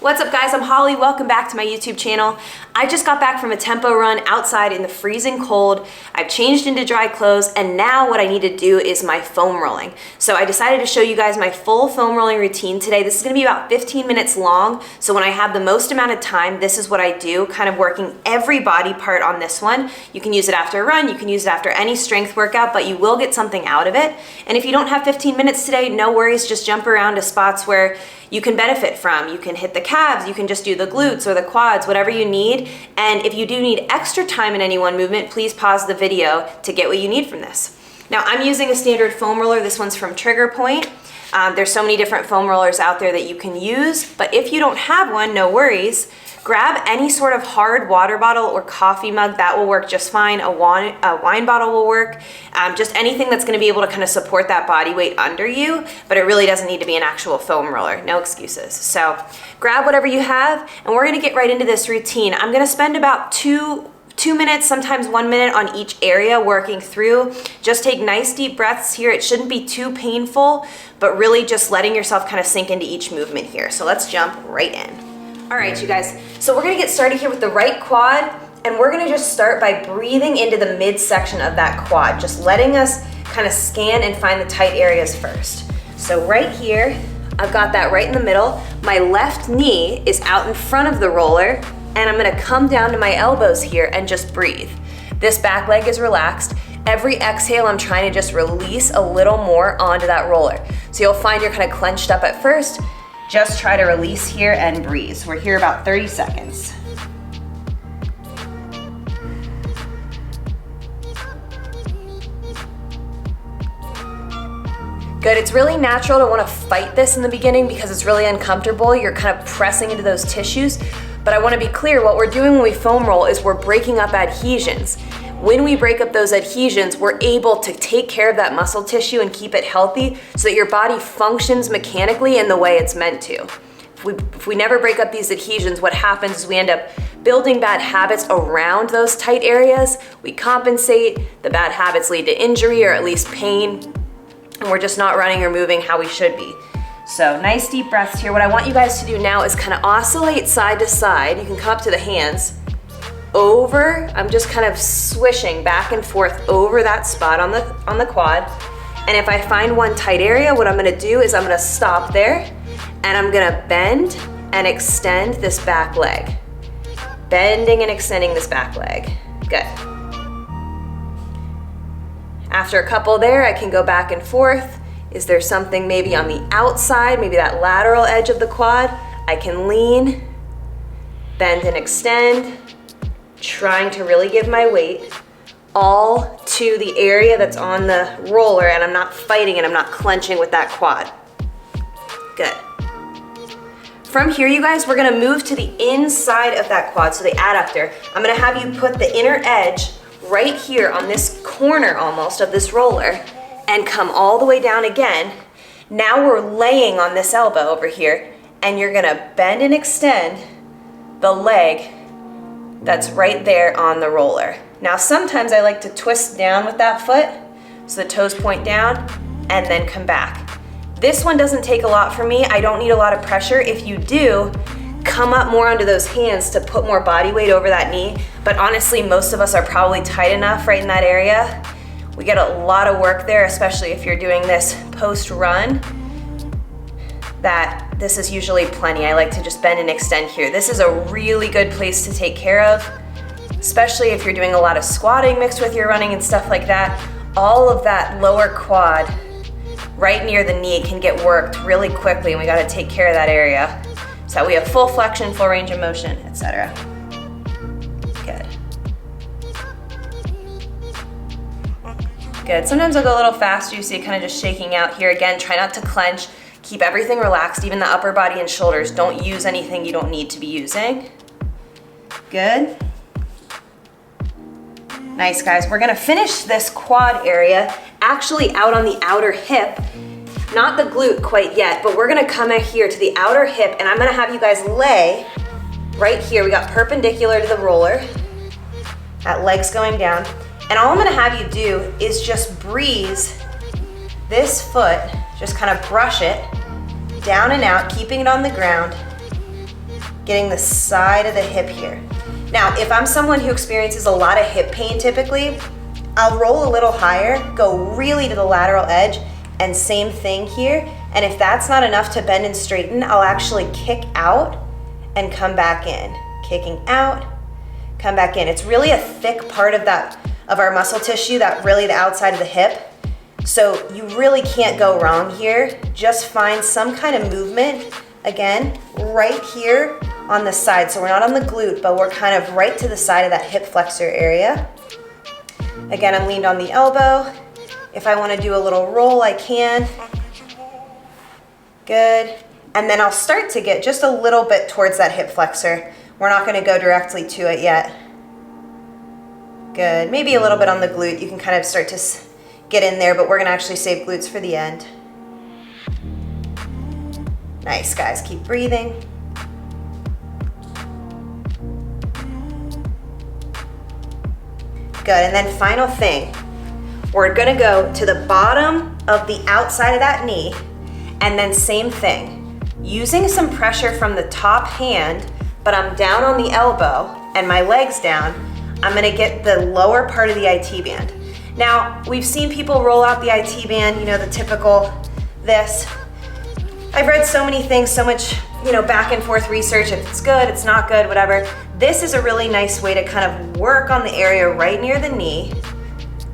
What's up guys, I'm Holly, welcome back to my YouTube channel. I just got back from a tempo run outside in the freezing cold. I've changed into dry clothes and now what I need to do is my foam rolling. So I decided to show you guys my full foam rolling routine today. This is gonna be about 15 minutes long. So when I have the most amount of time, this is what I do, kind of working every body part on this one. You can use it after a run, you can use it after any strength workout, but you will get something out of it. And if you don't have 15 minutes today, no worries, just jump around to spots where you can benefit from. You can hit the calves, you can just do the glutes or the quads, whatever you need. And if you do need extra time in any one movement, please pause the video to get what you need from this. Now I'm using a standard foam roller. This one's from Trigger Point. There's so many different foam rollers out there that you can use, but if you don't have one, no worries. Grab any sort of hard water bottle or coffee mug, that will work just fine. A wine bottle will work. Just anything that's gonna be able to kind of support that body weight under you, but it really doesn't need to be an actual foam roller, no excuses. So grab whatever you have and we're gonna get right into this routine. I'm gonna spend about two minutes, sometimes 1 minute on each area working through. Just take nice deep breaths here. It shouldn't be too painful, but really just letting yourself kind of sink into each movement here. So let's jump right in. All right, you guys, so we're gonna get started here with the right quad, and we're gonna just start by breathing into the midsection of that quad, just letting us kind of scan and find the tight areas first. So right here, I've got that right in the middle. My left knee is out in front of the roller, and I'm gonna come down to my elbows here and just breathe. This back leg is relaxed. Every exhale, I'm trying to just release a little more onto that roller. So you'll find you're kind of clenched up at first. Just try to release here and breathe. We're here about 30 seconds. Good, it's really natural to want to fight this in the beginning because it's really uncomfortable. You're kind of pressing into those tissues. But I want to be clear, what we're doing when we foam roll is we're breaking up adhesions. When we break up those adhesions, we're able to take care of that muscle tissue and keep it healthy so that your body functions mechanically in the way it's meant to. If we never break up these adhesions, what happens is we end up building bad habits around those tight areas. We compensate, the bad habits lead to injury or at least pain, and we're just not running or moving how we should be. So nice deep breaths here. What I want you guys to do now is kind of oscillate side to side. You can come up to the hands. Over, I'm just kind of swishing back and forth over that spot on the quad. And if I find one tight area, what I'm gonna do is I'm gonna stop there and I'm gonna bend and extend this back leg. Bending and extending this back leg. Good. After a couple there, I can go back and forth. Is there something maybe on the outside, maybe that lateral edge of the quad? I can lean, bend and extend, trying to really give my weight all to the area that's on the roller, and I'm not fighting and I'm not clenching with that quad. Good. From here, you guys, we're gonna move to the inside of that quad, so the adductor. I'm gonna have you put the inner edge right here on this corner almost of this roller and come all the way down again. Now we're laying on this elbow over here, and you're gonna bend and extend the leg that's right there on the roller. Now sometimes I like to twist down with that foot so the toes point down and then come back. This one doesn't take a lot for me. I don't need a lot of pressure. If you do, come up more onto those hands to put more body weight over that knee. But honestly, most of us are probably tight enough right in that area. We get a lot of work there, especially if you're doing this post-run, that this is usually plenty. I like to just bend and extend here. This is a really good place to take care of, especially if you're doing a lot of squatting mixed with your running and stuff like that. All of that lower quad right near the knee can get worked really quickly, and we gotta take care of that area so that we have full flexion, full range of motion, etc. Good. Good. Sometimes I'll go a little faster. You see it kind of just shaking out here. Again, try not to clench. Keep everything relaxed, even the upper body and shoulders. Don't use anything you don't need to be using. Good. Nice, guys. We're gonna finish this quad area actually out on the outer hip. Not the glute quite yet, but we're gonna come in here to the outer hip, and I'm gonna have you guys lay right here. We got perpendicular to the roller. That leg's going down. And all I'm gonna have you do is just breeze this foot, just kind of brush it down and out, keeping it on the ground, getting the side of the hip here. Now, if I'm someone who experiences a lot of hip pain typically, I'll roll a little higher, go really to the lateral edge, and same thing here. And if that's not enough to bend and straighten, I'll actually kick out and come back in. Kicking out, come back in. It's really a thick part of our muscle tissue, that really the outside of the hip. So you really can't go wrong here. Just find some kind of movement, again, right here on the side. So we're not on the glute, but we're kind of right to the side of that hip flexor area. Again, I'm leaned on the elbow. If I want to do a little roll, I can. Good. And then I'll start to get just a little bit towards that hip flexor. We're not going to go directly to it yet. Good. Maybe a little bit on the glute. You can kind of start to get in there, but we're going to actually save glutes for the end. Nice, guys. Keep breathing. Good. And then final thing, we're going to go to the bottom of the outside of that knee, and then same thing, using some pressure from the top hand, but I'm down on the elbow and my leg's down. I'm going to get the lower part of the IT band. Now, we've seen people roll out the IT band, you know, the typical this. I've read so many things, so much, you know, back and forth research, if it's good, it's not good, whatever. This is a really nice way to kind of work on the area right near the knee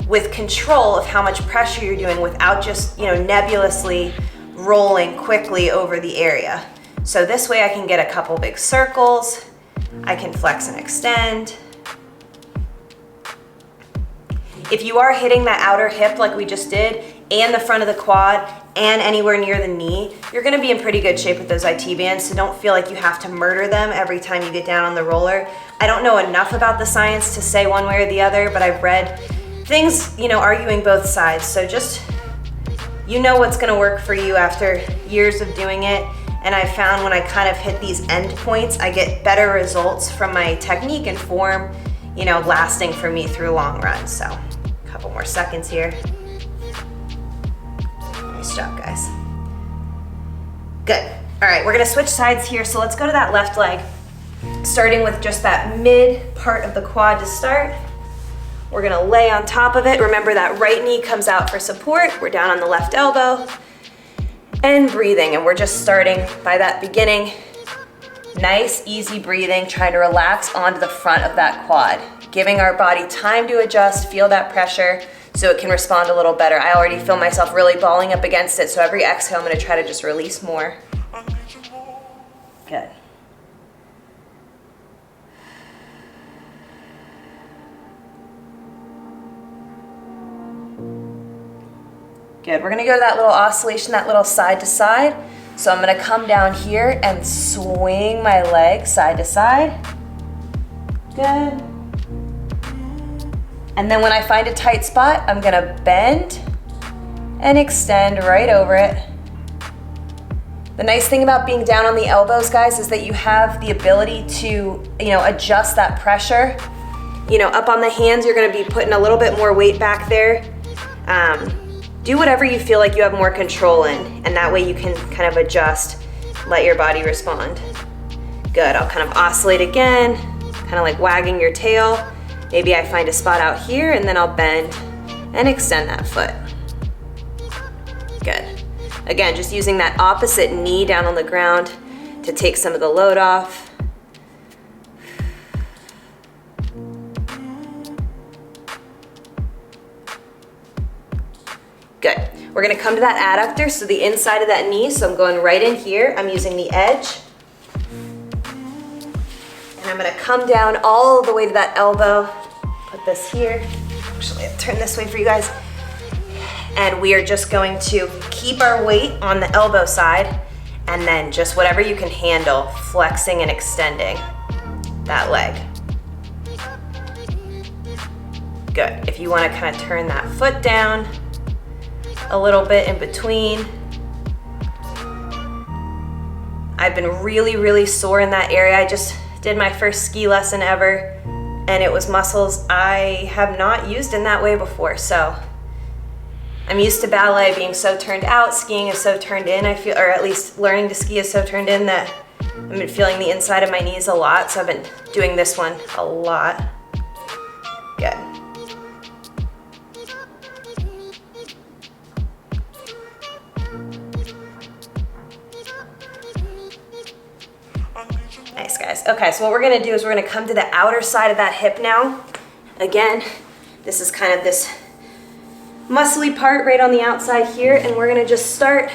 with control of how much pressure you're doing without just, you know, nebulously rolling quickly over the area. So this way I can get a couple big circles, I can flex and extend. If you are hitting that outer hip like we just did, and the front of the quad, and anywhere near the knee, you're gonna be in pretty good shape with those IT bands, so don't feel like you have to murder them every time you get down on the roller. I don't know enough about the science to say one way or the other, but I've read things, you know, arguing both sides, so just, you know what's gonna work for you after years of doing it. And I found when I kind of hit these end points, I get better results from my technique and form, you know, lasting for me through long runs. So a couple more seconds here. Nice job, guys. Good. All right, we're gonna switch sides here. So let's go to that left leg, starting with just that mid part of the quad to start. We're gonna lay on top of it. Remember that right knee comes out for support. We're down on the left elbow and breathing. And we're just starting by that beginning. Nice, easy breathing, trying to relax onto the front of that quad, giving our body time to adjust, feel that pressure so it can respond a little better. I already feel myself really balling up against it, so every exhale I'm gonna try to just release more. Good. Good, we're gonna go to that little oscillation, that little side to side. So I'm gonna come down here and swing my leg side to side. Good. And then when I find a tight spot, I'm gonna bend and extend right over it. The nice thing about being down on the elbows, guys, is that you have the ability to, you know, adjust that pressure. You know, up on the hands, you're gonna be putting a little bit more weight back there. Do whatever you feel like you have more control in, and that way you can kind of adjust, let your body respond. Good, I'll kind of oscillate again, kind of like wagging your tail. Maybe I find a spot out here and then I'll bend and extend that foot. Good. Again, just using that opposite knee down on the ground to take some of the load off. Good. We're gonna come to that adductor, so the inside of that knee, so I'm going right in here. I'm using the edge. And I'm gonna come down all the way to that elbow. Put this here. Actually, I'll turn this way for you guys. And we are just going to keep our weight on the elbow side, and then just whatever you can handle, flexing and extending that leg. Good. If you wanna kind of turn that foot down, a little bit in between. I've been really, really sore in that area. I just did my first ski lesson ever, and it was muscles I have not used in that way before. So I'm used to ballet being so turned out, skiing is so turned in, I feel, or at least learning to ski is so turned in that I've been feeling the inside of my knees a lot, so I've been doing this one a lot. Good. Nice, guys. Okay, so what we're gonna do is we're gonna come to the outer side of that hip now. Again, this is kind of this muscly part right on the outside here, and we're gonna just start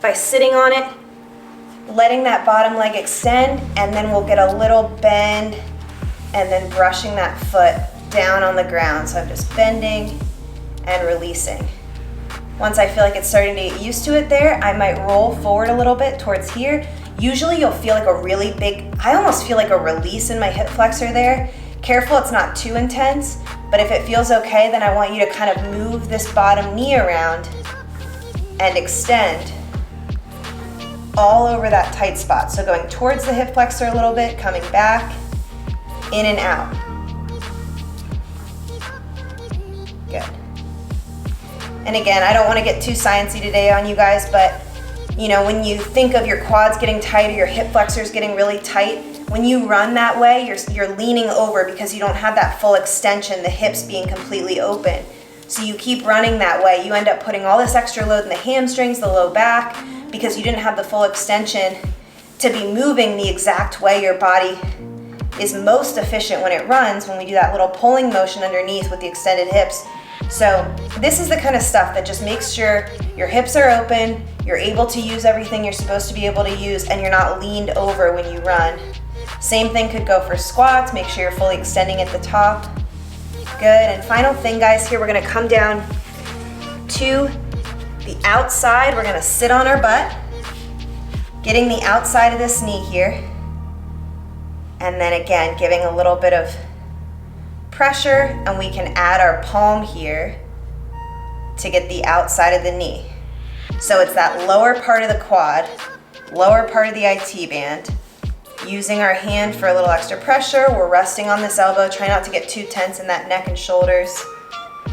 by sitting on it, letting that bottom leg extend, and then we'll get a little bend and then brushing that foot down on the ground. So I'm just bending and releasing. Once I feel like it's starting to get used to it there, I might roll forward a little bit towards here. Usually you'll feel like a really big, I almost feel like a release in my hip flexor there. Careful it's not too intense, but if it feels okay, then I want you to kind of move this bottom knee around and extend all over that tight spot. So going towards the hip flexor a little bit, coming back, in and out. Good. And again, I don't want to get too sciencey today on you guys, but you know, when you think of your quads getting tight or your hip flexors getting really tight, when you run that way, you're leaning over because you don't have that full extension, the hips being completely open. So you keep running that way, you end up putting all this extra load in the hamstrings, the low back, because you didn't have the full extension to be moving the exact way your body is most efficient when it runs, when we do that little pulling motion underneath with the extended hips. So this is the kind of stuff that just makes sure your hips are open, you're able to use everything you're supposed to be able to use, and you're not leaned over when you run. Same thing could go for squats. Make sure you're fully extending at the top. Good, and final thing, guys, here we're gonna come down to the outside. We're gonna sit on our butt, getting the outside of this knee here, and then again, giving a little bit of pressure, and we can add our palm here to get the outside of the knee. So it's that lower part of the quad, lower part of the IT band. Using our hand for a little extra pressure. We're resting on this elbow. Try not to get too tense in that neck and shoulders.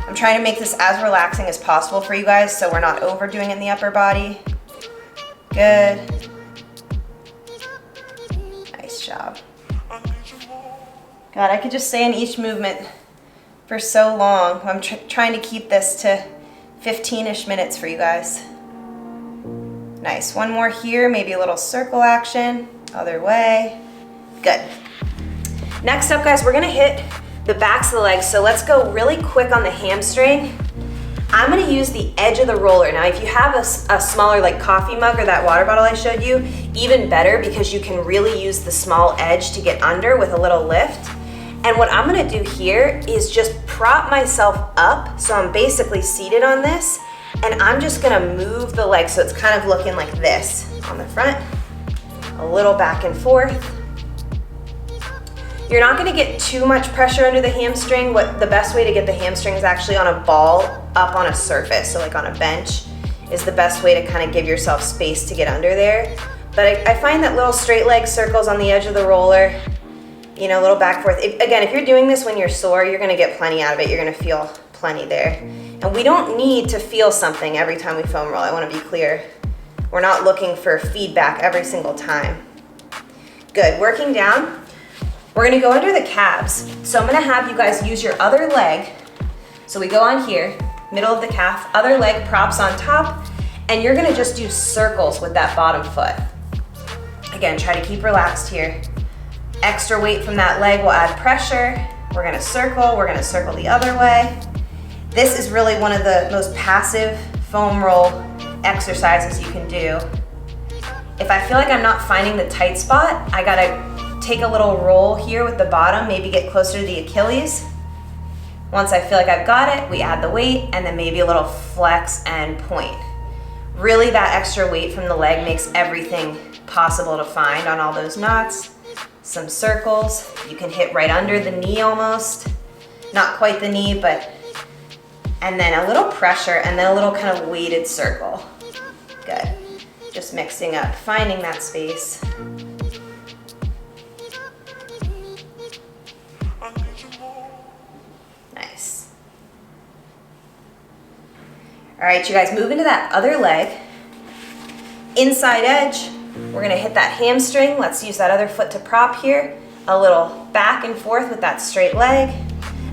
I'm trying to make this as relaxing as possible for you guys so we're not overdoing it in the upper body. Good. Nice job. God, I could just stay in each movement for so long. I'm trying to keep this to 15-ish minutes for you guys. Nice. One more here, maybe a little circle action. Other way. Good. Next up, guys, we're gonna hit the backs of the legs. So let's go really quick on the hamstring. I'm gonna use the edge of the roller. Now, if you have a smaller like coffee mug or that water bottle I showed you, even better because you can really use the small edge to get under with a little lift. And what I'm gonna do here is just prop myself up. So I'm basically seated on this, and I'm just gonna move the leg so it's kind of looking like this on the front. A little back and forth. You're not gonna get too much pressure under the hamstring. The best way to get the hamstring is actually on a ball up on a surface. So like on a bench is the best way to kind of give yourself space to get under there. But I find that little straight leg circles on the edge of the roller, you know, a little back and forth. Again, if you're doing this when you're sore, you're gonna get plenty out of it. You're gonna feel plenty there. And we don't need to feel something every time we foam roll. I wanna be clear. We're not looking for feedback every single time. Good, working down. We're gonna go under the calves. So I'm gonna have you guys use your other leg. So we go on here, middle of the calf, other leg props on top, and you're gonna just do circles with that bottom foot. Again, try to keep relaxed here. Extra weight from that leg will add pressure. We're gonna circle the other way. This is really one of the most passive foam roll exercises you can do. If I feel like I'm not finding the tight spot, I gotta take a little roll here with the bottom, maybe get closer to the Achilles. Once I feel like I've got it, we add the weight and then maybe a little flex and point. Really, that extra weight from the leg makes everything possible to find on all those knots. Some circles. You can hit right under the knee almost. Not quite the knee, but, and then a little pressure and then a little kind of weighted circle. Good. Just mixing up, finding that space. Nice. All right, you guys, move into that other leg. Inside edge, We're gonna hit that hamstring. Let's use that other foot to prop here. A little back and forth with that straight leg.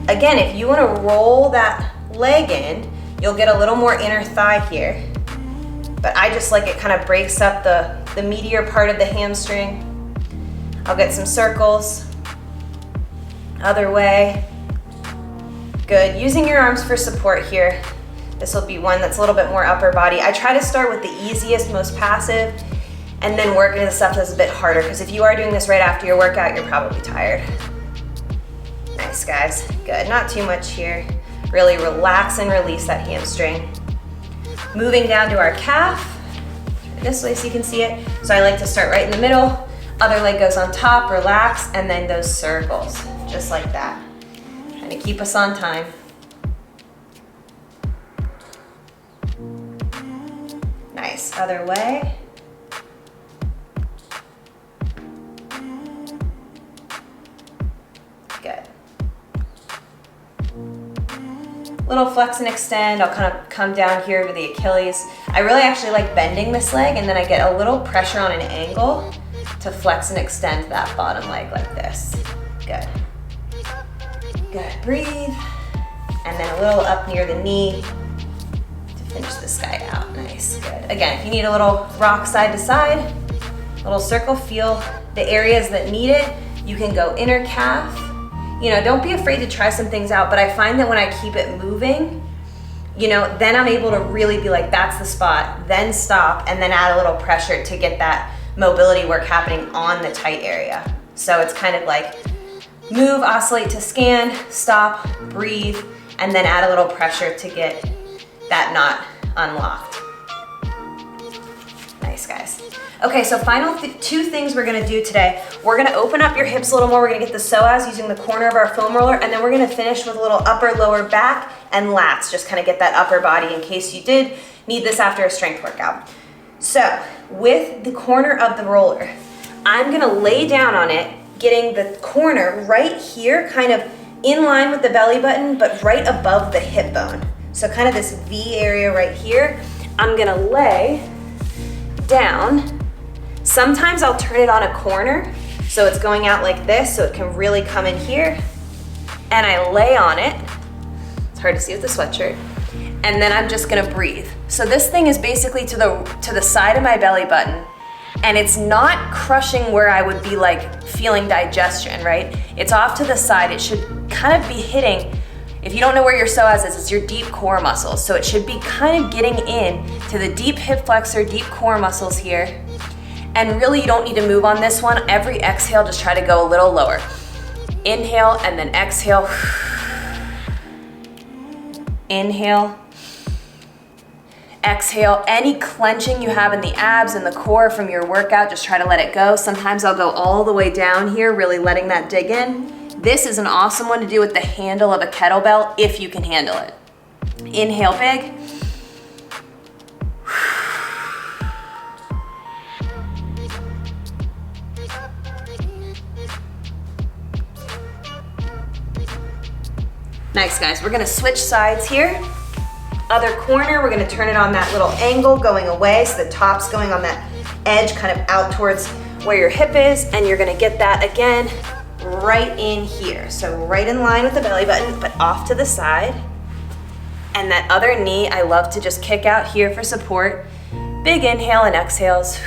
Again, if you wanna roll that leg in, you'll get a little more inner thigh here. But I just like it kind of breaks up the meatier part of the hamstring. I'll get some circles. Other way. Good, using your arms for support here. This will be one that's a little bit more upper body. I try to start with the easiest, most passive, and then work into the stuff that's a bit harder, because if you are doing this right after your workout, you're probably tired. Nice, guys, good, not too much here. Really relax and release that hamstring. Moving down to our calf. Turn this way so you can see it. So I like to start right in the middle. Other leg goes on top, relax, and then those circles, just like that. Trying to keep us on time. Nice, other way. Good. Little flex and extend. I'll kind of come down here to the Achilles. I really actually like bending this leg, and then I get a little pressure on an angle to flex and extend that bottom leg like this. Good. Good, breathe. And then a little up near the knee to finish this guy out. Nice, good. Again, if you need a little rock side to side, little circle, feel the areas that need it. You can go inner calf. You know, don't be afraid to try some things out, but I find that when I keep it moving, you know, then I'm able to really be like, that's the spot, then stop, and then add a little pressure to get that mobility work happening on the tight area. So it's kind of like move, oscillate to scan, stop, breathe, and then add a little pressure to get that knot unlocked. Nice, guys. Okay, so final two things we're gonna do today. We're gonna open up your hips a little more. We're gonna get the psoas using the corner of our foam roller, and then we're gonna finish with a little upper, lower back and lats. Just kind of get that upper body in case you did need this after a strength workout. So with the corner of the roller, I'm gonna lay down on it, getting the corner right here, kind of in line with the belly button, but right above the hip bone. So kind of this V area right here. I'm gonna lay down. Sometimes I'll turn it on a corner, so it's going out like this, so it can really come in here. And I lay on it. It's hard to see with the sweatshirt. And then I'm just gonna breathe. So this thing is basically to the side of my belly button, and it's not crushing where I would be like feeling digestion, right? It's off to the side. It should kind of be hitting, if you don't know where your psoas is, it's your deep core muscles. So it should be kind of getting in to the deep hip flexor, deep core muscles here. And really you don't need to move on this one. Every exhale, just try to go a little lower. Inhale and then exhale. Inhale. Exhale. Any clenching you have in the abs and the core from your workout, just try to let it go. Sometimes I'll go all the way down here, really letting that dig in. This is an awesome one to do with the handle of a kettlebell if you can handle it. Inhale big. Nice, guys. We're gonna switch sides here. Other corner, we're gonna turn it on that little angle going away, so the top's going on that edge kind of out towards where your hip is, and you're gonna get that again right in here. So right in line with the belly button, but off to the side. And that other knee, I love to just kick out here for support. Big inhale and exhales.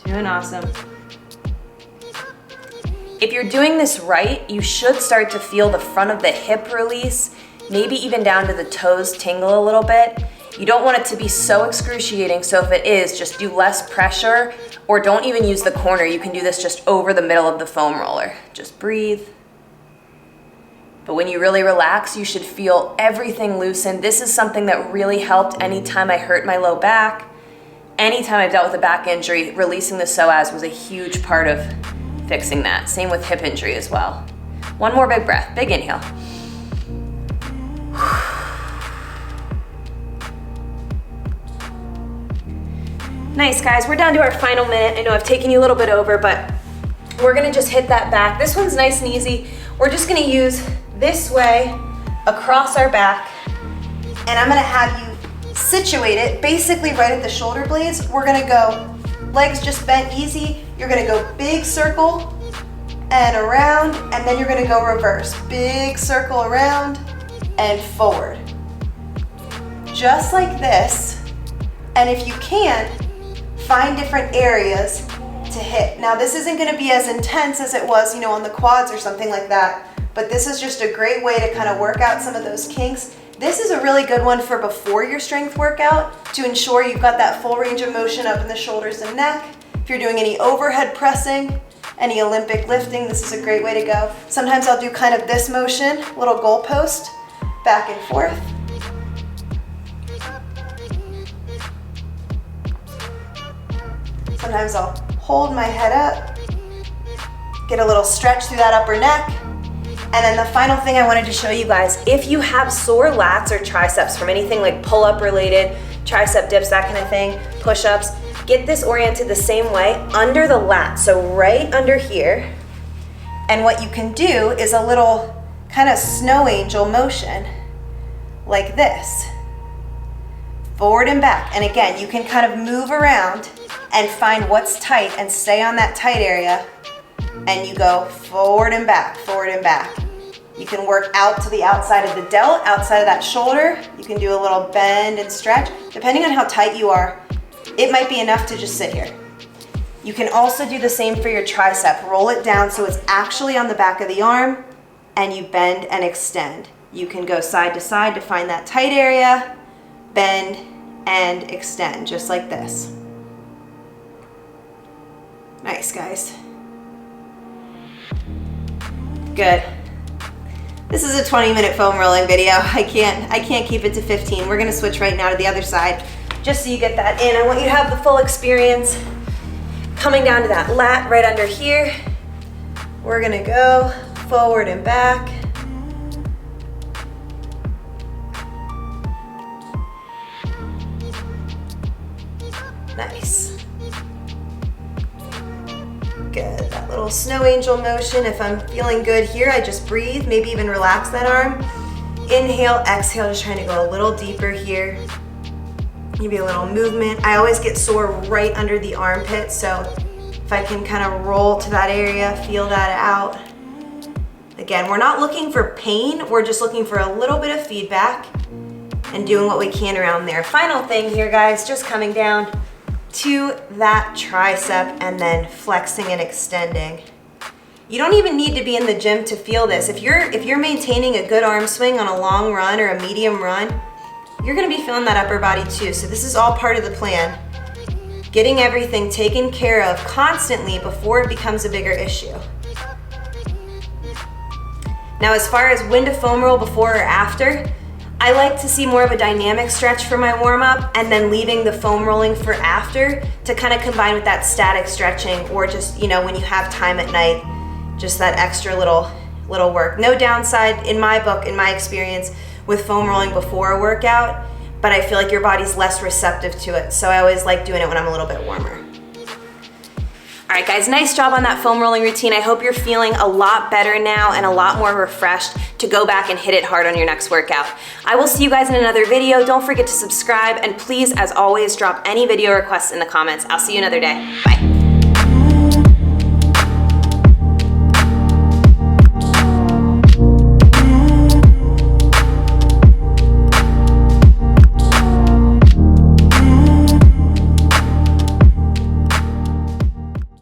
Doing awesome. If you're doing this right, you should start to feel the front of the hip release, maybe even down to the toes tingle a little bit. You don't want it to be so excruciating, so if it is, just do less pressure, or don't even use the corner. You can do this just over the middle of the foam roller. Just breathe. But when you really relax, you should feel everything loosen. This is something that really helped anytime I hurt my low back. Anytime I've dealt with a back injury, releasing the psoas was a huge part of fixing that. Same with hip injury as well. One more big breath, big inhale. Nice, guys, we're down to our final minute. I know I've taken you a little bit over, but we're gonna just hit that back. This one's nice and easy. We're just gonna use this way across our back, and I'm gonna have you situate it basically right at the shoulder blades. We're gonna go legs just bent easy. You're gonna go big circle and around, and then you're gonna go reverse. Big circle around and forward. Just like this. And if you can, find different areas to hit. Now this isn't gonna be as intense as it was, you know, on the quads or something like that, but this is just a great way to kind of work out some of those kinks. This is a really good one for before your strength workout to ensure you've got that full range of motion up in the shoulders and neck. If you're doing any overhead pressing, any Olympic lifting, this is a great way to go. Sometimes I'll do kind of this motion, little goalpost, back and forth. Sometimes I'll hold my head up, get a little stretch through that upper neck. And then the final thing I wanted to show you guys, if you have sore lats or triceps from anything like pull-up related, tricep dips, that kind of thing, push-ups, get this oriented the same way under the lat, so right under here. And what you can do is a little kind of snow angel motion like this, forward and back. And again, you can kind of move around and find what's tight and stay on that tight area, and you go forward and back, forward and back. You can work out to the outside of the delt, outside of that shoulder. You can do a little bend and stretch. Depending on how tight you are, it might be enough to just sit here. You can also do the same for your tricep. Roll it down so it's actually on the back of the arm, and you bend and extend. You can go side to side to find that tight area, bend and extend, just like this. Nice, guys. Good. This is a 20-minute foam rolling video. I can't keep it to 15. We're gonna switch right now to the other side, just so you get that in. I want you to have the full experience. Coming down to that lat right under here. We're gonna go forward and back. Nice. Good, that little snow angel motion. If I'm feeling good here, I just breathe, maybe even relax that arm. Inhale, exhale, just trying to go a little deeper here. Maybe a little movement. I always get sore right under the armpit, so if I can kind of roll to that area, feel that out. Again, we're not looking for pain, we're just looking for a little bit of feedback and doing what we can around there. Final thing here, guys, just coming down to that tricep and then flexing and extending. You don't even need to be in the gym to feel this. If you're maintaining a good arm swing on a long run or a medium run, you're gonna be feeling that upper body too. So this is all part of the plan. Getting everything taken care of constantly before it becomes a bigger issue. Now, as far as when to foam roll before or after, I like to see more of a dynamic stretch for my warm-up and then leaving the foam rolling for after to kind of combine with that static stretching, or just, you know, when you have time at night, just that extra little work. No downside in my book, in my experience, with foam rolling before a workout, but I feel like your body's less receptive to it. So I always like doing it when I'm a little bit warmer. All right, guys, nice job on that foam rolling routine. I hope you're feeling a lot better now and a lot more refreshed to go back and hit it hard on your next workout. I will see you guys in another video. Don't forget to subscribe, and please, as always, drop any video requests in the comments. I'll see you another day. Bye.